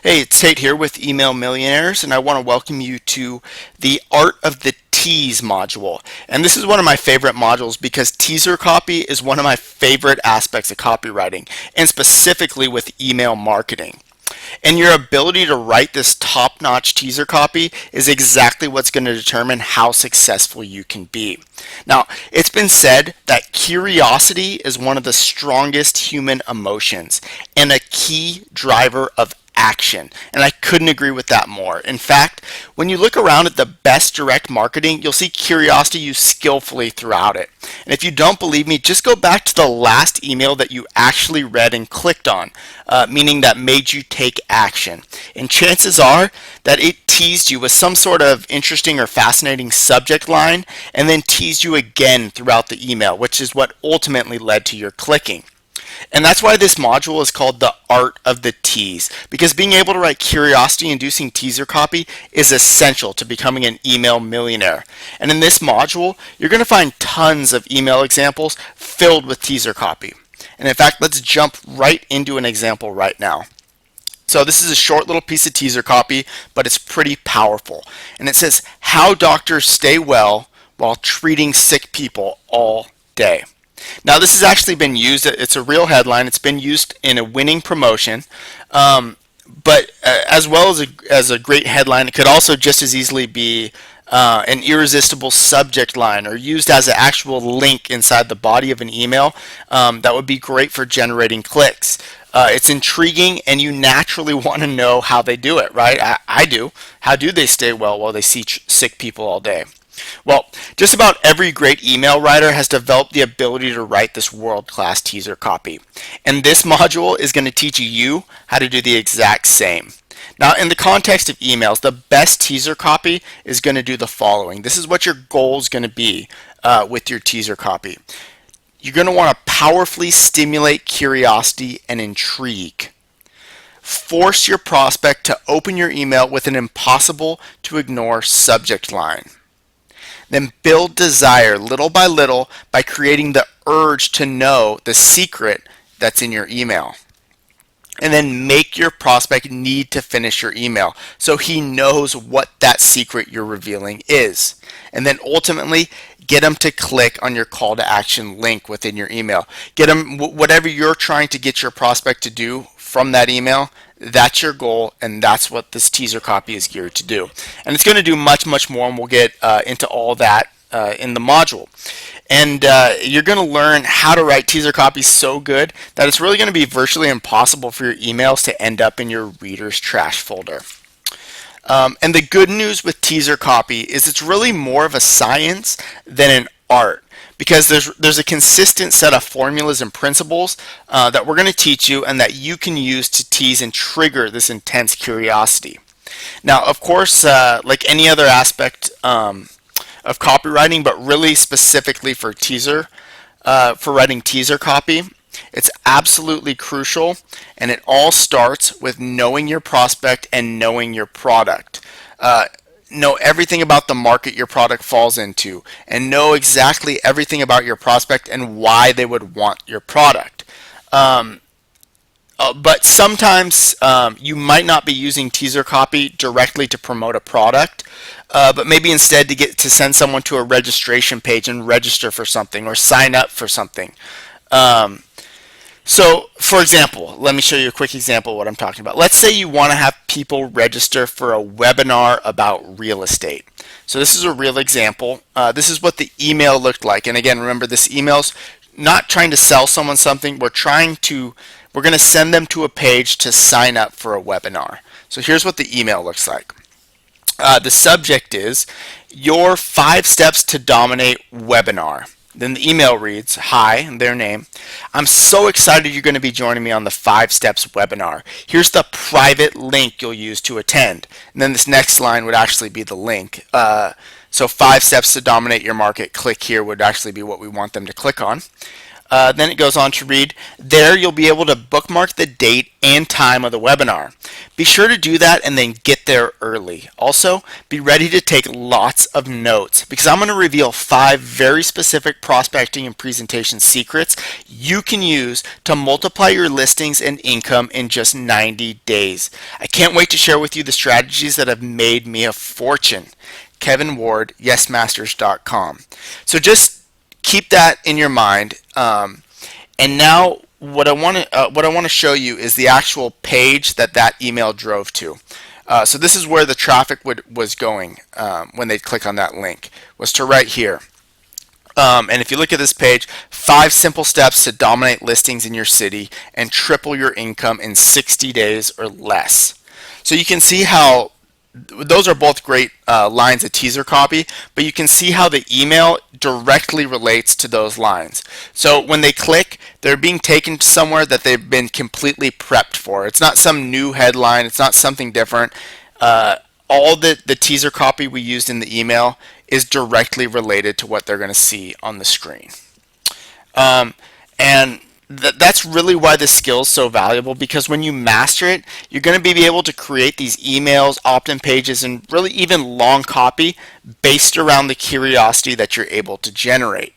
Hey, it's Tate here with Email Millionaires, and I want to welcome you to the Art of the Tease module. And this is one of my favorite modules because teaser copy is one of my favorite aspects of copywriting, and specifically with email marketing. And your ability to write this top-notch teaser copy is exactly what's going to determine how successful you can be. Now, it's been said that curiosity is one of the strongest human emotions and a key driver of action. And I couldn't agree with that more. In fact, when you look around at the best direct marketing, you'll see curiosity used skillfully throughout it. And if you don't believe me, just go back to the last email that you actually read and clicked on, meaning that made you take action. And chances are that it teased you with some sort of interesting or fascinating subject line and then teased you again throughout the email, which is what ultimately led to your clicking. And that's why this module is called the Art of the Tease, because being able to write curiosity-inducing teaser copy is essential to becoming an email millionaire. And in this module, you're going to find tons of email examples filled with teaser copy. And in fact, let's jump right into an example right now. So this is a short little piece of teaser copy, but it's pretty powerful. And it says, "How doctors stay well while treating sick people all day." Now this has actually been used, it's a real headline, it's been used in a winning promotion, but as well as a great headline, it could also just as easily be an irresistible subject line or used as an actual link inside the body of an email that would be great for generating clicks. It's intriguing and you naturally want to know how they do it, right? I do. How do they stay well while they see sick people all day? Well, just about every great email writer has developed the ability to write this world-class teaser copy. And this module is going to teach you how to do the exact same. Now, in the context of emails, the best teaser copy is going to do the following. This is what your goal is going to be with your teaser copy. You're going to want to powerfully stimulate curiosity and intrigue. Force your prospect to open your email with an impossible to ignore subject line. Then build desire little by little by creating the urge to know the secret that's in your email. And then make your prospect need to finish your email so he knows what that secret you're revealing is. And then ultimately, get them to click on your call to action link within your email. Get them whatever you're trying to get your prospect to do from that email. That's your goal, and that's what this teaser copy is geared to do. And it's going to do much, much more, and we'll get into all that in the module. And you're going to learn how to write teaser copy so good that it's really going to be virtually impossible for your emails to end up in your reader's trash folder. And the good news with teaser copy is it's really more of a science than an art, because there's a consistent set of formulas and principles that we're going to teach you and that you can use to tease and trigger this intense curiosity. Now, of course, like any other aspect of copywriting, but really specifically for for writing teaser copy, it's absolutely crucial, and it all starts with knowing your prospect and knowing your product. Know everything about the market your product falls into, and know exactly everything about your prospect and why they would want your product. But sometimes you might not be using teaser copy directly to promote a product, but maybe instead to send someone to a registration page and register for something or sign up for something. So, for example, let me show you a quick example of what I'm talking about. Let's say you want to have people register for a webinar about real estate. So this is a real example. This is what the email looked like. And again, remember, this email's not trying to sell someone something. We're going to send them to a page to sign up for a webinar. So here's what the email looks like. The subject is your 5 steps to dominate webinar. Then the email reads, "Hi," and their name. "I'm so excited you're going to be joining me on the 5 Steps webinar. Here's the private link you'll use to attend." And then this next line would actually be the link. So 5 steps to dominate your market. Click here would actually be what we want them to click on. Then it goes on to read, there you'll be able to bookmark the date and time of the webinar. Be sure to do that and then get there early. Also, be ready to take lots of notes because I'm going to reveal 5 very specific prospecting and presentation secrets you can use to multiply your listings and income in just 90 days. I can't wait to share with you the strategies that have made me a fortune. Kevin Ward, YesMasters.com. So just keep that in your mind. And now what I want to show you is the actual page that email drove to. So this is where the traffic was going when they click on that link, was to right here. And if you look at this page, 5 simple steps to dominate listings in your city and triple your income in 60 days or less. So you can see how those are both great lines of teaser copy, but you can see how the email directly relates to those lines. So when they click, they're being taken to somewhere that they've been completely prepped for. It's not some new headline. It's not something different. All the teaser copy we used in the email is directly related to what they're going to see on the screen. And that's really why this skill is so valuable, because when you master it, you're going to be able to create these emails, opt-in pages, and really even long copy based around the curiosity that you're able to generate.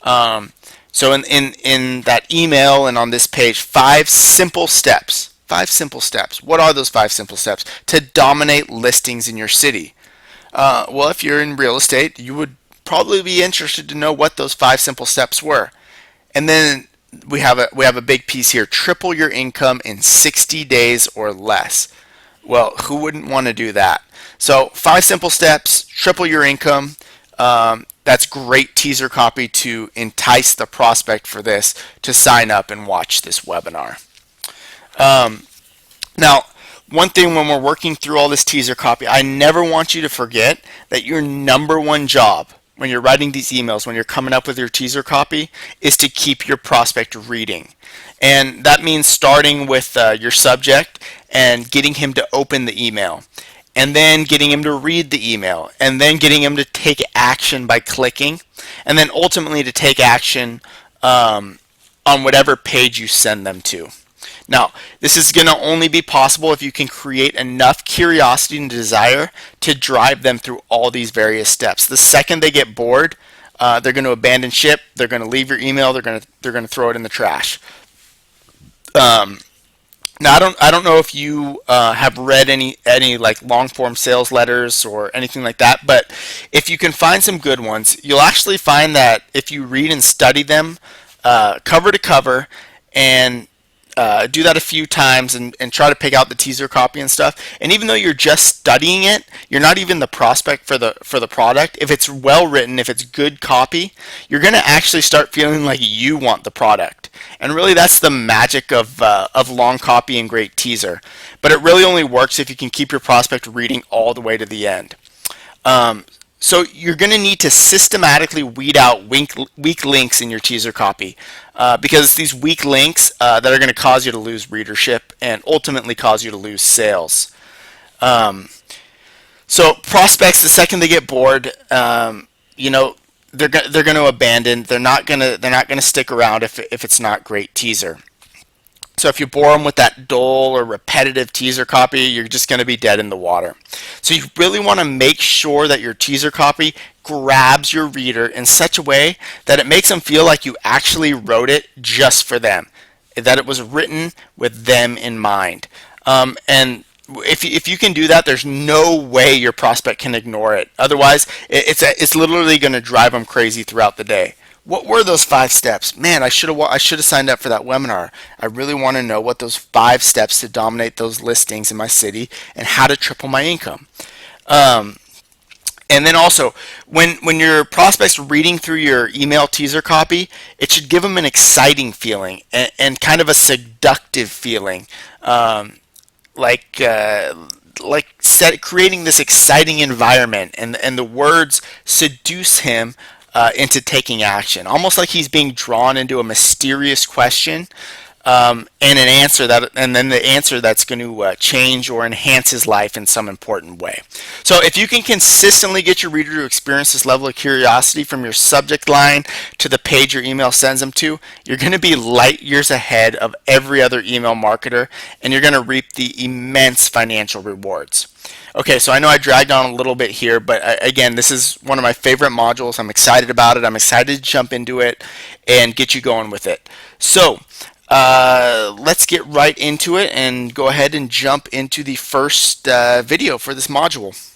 So in that email and on this page, 5 simple steps. 5 simple steps. What are those 5 simple steps to dominate listings in your city? Well, if you're in real estate, you would probably be interested to know what those 5 simple steps were. And then we have a big piece here: triple your income in 60 days or less. Well, who wouldn't want to do that? So 5 simple steps, triple your income. That's great teaser copy to entice the prospect for this to sign up and watch this webinar. Now, one thing when we're working through all this teaser copy, I never want you to forget that your number one job when you're writing these emails, when you're coming up with your teaser copy, is to keep your prospect reading. And that means starting with your subject and getting him to open the email, and then getting him to read the email, and then getting him to take action by clicking, and then ultimately to take action on whatever page you send them to. Now, this is going to only be possible if you can create enough curiosity and desire to drive them through all these various steps. The second they get bored, they're going to abandon ship. They're going to leave your email. They're going to throw it in the trash. Now, I don't know if you have read any like long form sales letters or anything like that, but if you can find some good ones, you'll actually find that if you read and study them cover to cover and do that a few times and try to pick out the teaser copy and stuff. And even though you're just studying it, you're not even the prospect for the product. If it's well written, if it's good copy, you're going to actually start feeling like you want the product. And really, that's the magic of long copy and great teaser. But it really only works if you can keep your prospect reading all the way to the end. So you're going to need to systematically weed out weak links in your teaser copy because it's these weak links that are going to cause you to lose readership and ultimately cause you to lose sales. So prospects, the second they get bored, you know, they're going to abandon. They're not going to stick around if it's not great teaser. So if you bore them with that dull or repetitive teaser copy, you're just going to be dead in the water. So you really want to make sure that your teaser copy grabs your reader in such a way that it makes them feel like you actually wrote it just for them, that it was written with them in mind. And if you can do that, there's no way your prospect can ignore it. Otherwise, it's literally going to drive them crazy throughout the day. What were those 5 steps? Man, I should have signed up for that webinar. I really want to know what those 5 steps to dominate those listings in my city and how to triple my income. And then also, when your prospect's reading through your email teaser copy, it should give them an exciting feeling and kind of a seductive feeling, creating this exciting environment, and the words seduce him into taking action, almost like he's being drawn into a mysterious question and an answer that, and then the answer that's going to change or enhance his life in some important way. So if you can consistently get your reader to experience this level of curiosity from your subject line to the page your email sends them to, you're going to be light years ahead of every other email marketer, and you're going to reap the immense financial rewards. Okay, so I know I dragged on a little bit here, but again, this is one of my favorite modules. I'm excited about it. I'm excited to jump into it and get you going with it. So let's get right into it and go ahead and jump into the first video for this module.